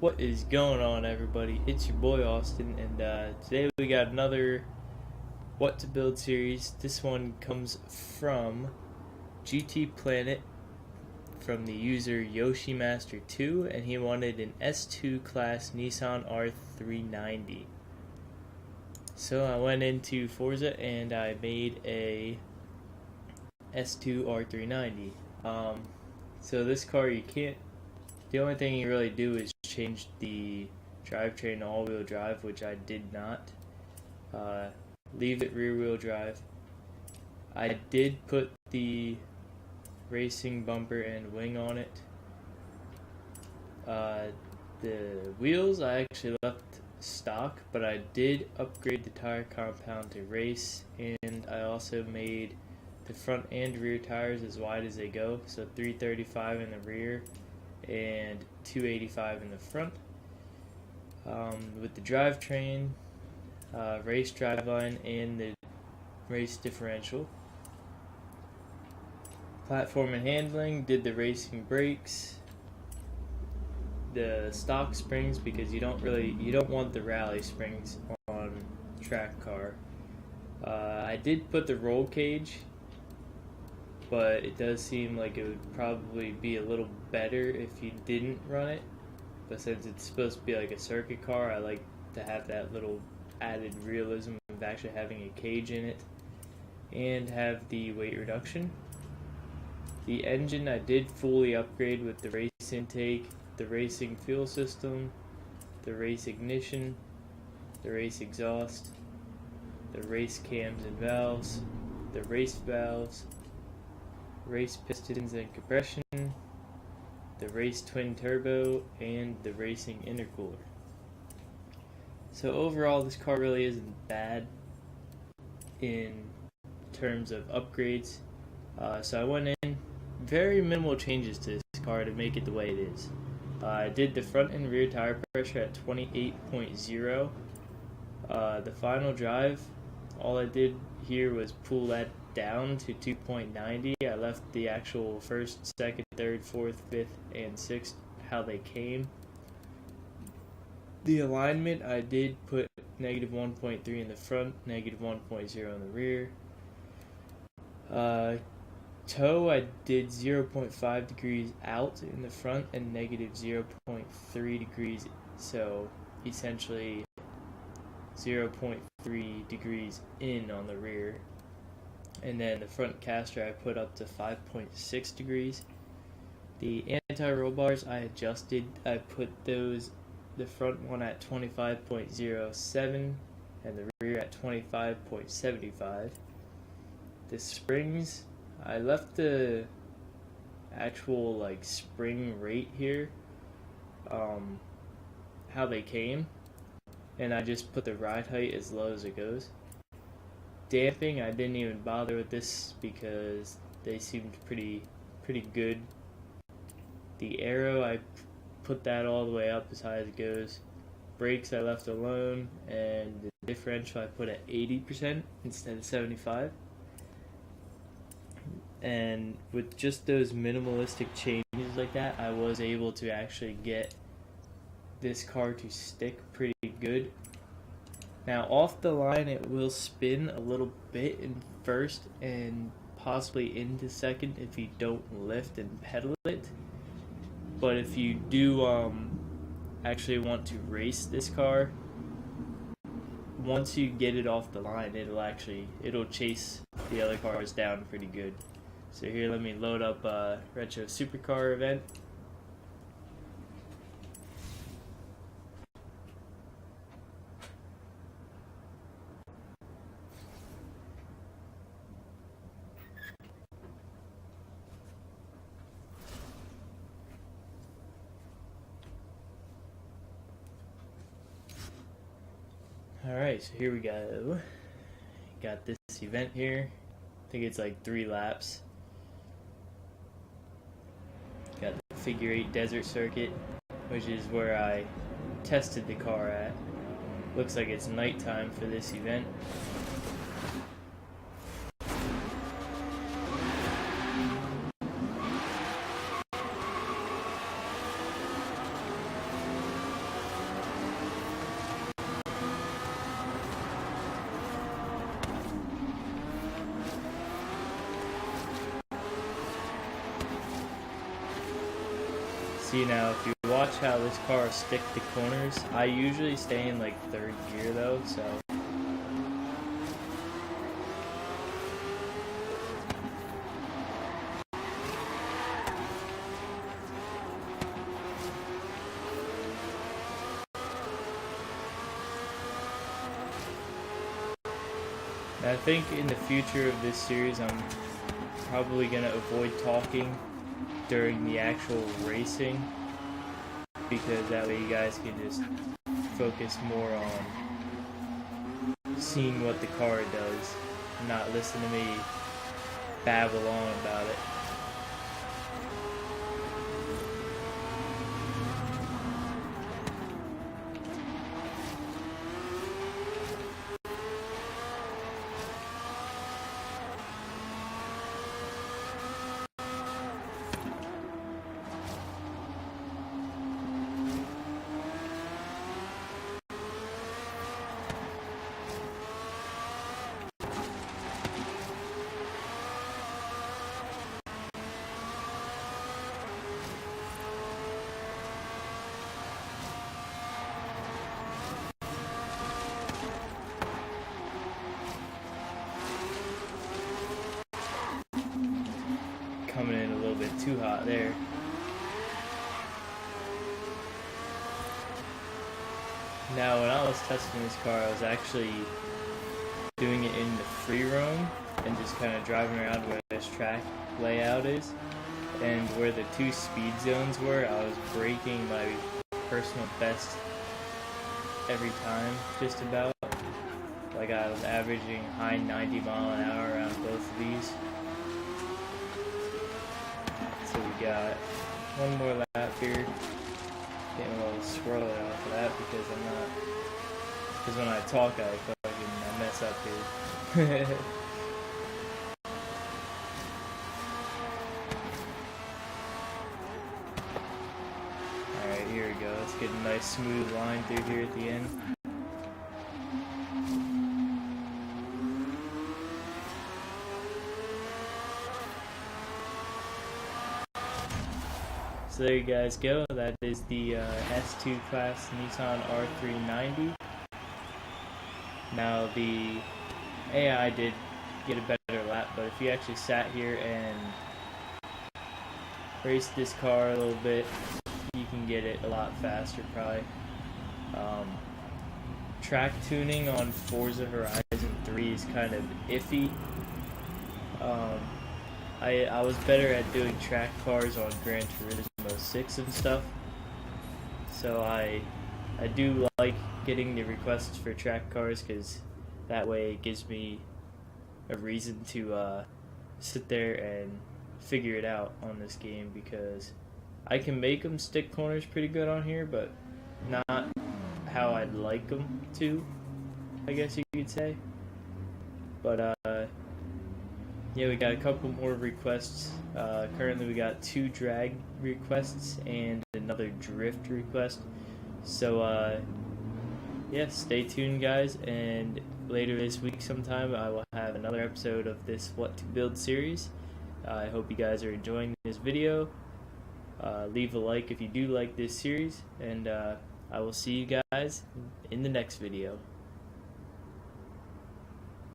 What is going on, everybody? It's your boy Austin, and today we got another What to Build series. This one comes from GT Planet from the user YoshiMaster2, and he wanted an S2 class Nissan R390. So I went into Forza and I made a S2 R390. So this car, the only thing you really do is change the drivetrain to all-wheel drive, which I did not. Leave it rear-wheel drive. I did put the racing bumper and wing on it. The wheels I actually left stock, but I did upgrade the tire compound to race, and I also made the front and rear tires as wide as they go, so 335 in the rear and 285 in the front. With the drivetrain, race driveline, and the race differential. Platform and handling, did the racing brakes, the stock springs, because you don't want the rally springs on track car. I did put the roll cage, but it does seem like it would probably be a little better if you didn't run it. But since it's supposed to be like a circuit car, I like to have that little added realism of actually having a cage in it, and have the weight reduction. The engine I did fully upgrade with the race intake, the racing fuel system, the race ignition, the race exhaust, the race cams and valves, the race valves, race pistons and compression, the race twin turbo, and the racing intercooler. So overall, this car really isn't bad in terms of upgrades. So I went in, very minimal changes to this car to make it the way it is. I did the front and rear tire pressure at 28.0. The final drive, all I did here was pull that down to 2.90. I left the actual first, second, third, fourth, fifth, and sixth how they came. The alignment, I did put negative 1.3 in the front, negative 1.0 in the rear. Toe, I did 0.5 degrees out in the front and negative 0.3 degrees, so essentially 0.3 degrees in on the rear. And then the front caster I put up to 5.6 degrees. The anti-roll bars I adjusted. I put the front one at 25.07 and the rear at 25.75. The springs, I left the actual spring rate here, how they came, and I just put the ride height as low as it goes. Damping, I didn't even bother with this because they seemed pretty good. The aero, I put that all the way up as high as it goes. Brakes I left alone, and the differential I put at 80% instead of 75. And with just those minimalistic changes like that, I was able to actually get this car to stick pretty good. Now, off the line, it will spin a little bit in first and possibly into second if you don't lift and pedal it. But if you do actually want to race this car, once you get it off the line, it'll chase the other cars down pretty good. So here, let me load up Retro Supercar event. Alright, so here we go. Got this event here. I think it's like 3 laps. Got the figure 8 desert circuit, which is where I tested the car at. Looks like it's nighttime for this event. See, now if you watch how this car stick to corners, I usually stay in like third gear though, so I think in the future of this series, I'm probably going to avoid talking during the actual racing, because that way you guys can just focus more on seeing what the car does, not listen to me babble on about it. Coming in a little bit too hot there. Now, when I was testing this car, I was actually doing it in the free roam and just kind of driving around where this track layout is, and where the two speed zones were, I was braking my personal best every time, just about. Like, I was averaging high 90 mile an hour around both of these. So we got one more lap here. Getting a little swirly off of that because because when I talk I mess up here. Alright, here we go. Let's get a nice smooth line through here at the end. So there you guys go. That is the S2 class Nissan R390. Now the AI did get a better lap, but if you actually sat here and raced this car a little bit, you can get it a lot faster probably. Track tuning on Forza Horizon 3 is kind of iffy. I was better at doing track cars on Gran Turismo 6 and stuff, so I do like getting the requests for track cars, because that way it gives me a reason to sit there and figure it out on this game, because I can make them stick corners pretty good on here, but not how I'd like them to, I guess you could say. But yeah, we got a couple more requests. Currently we got 2 drag requests and another drift request. So yeah, stay tuned guys, and later this week sometime I will have another episode of this What to Build series. I hope you guys are enjoying this video. Leave a like if you do like this series, and I will see you guys in the next video.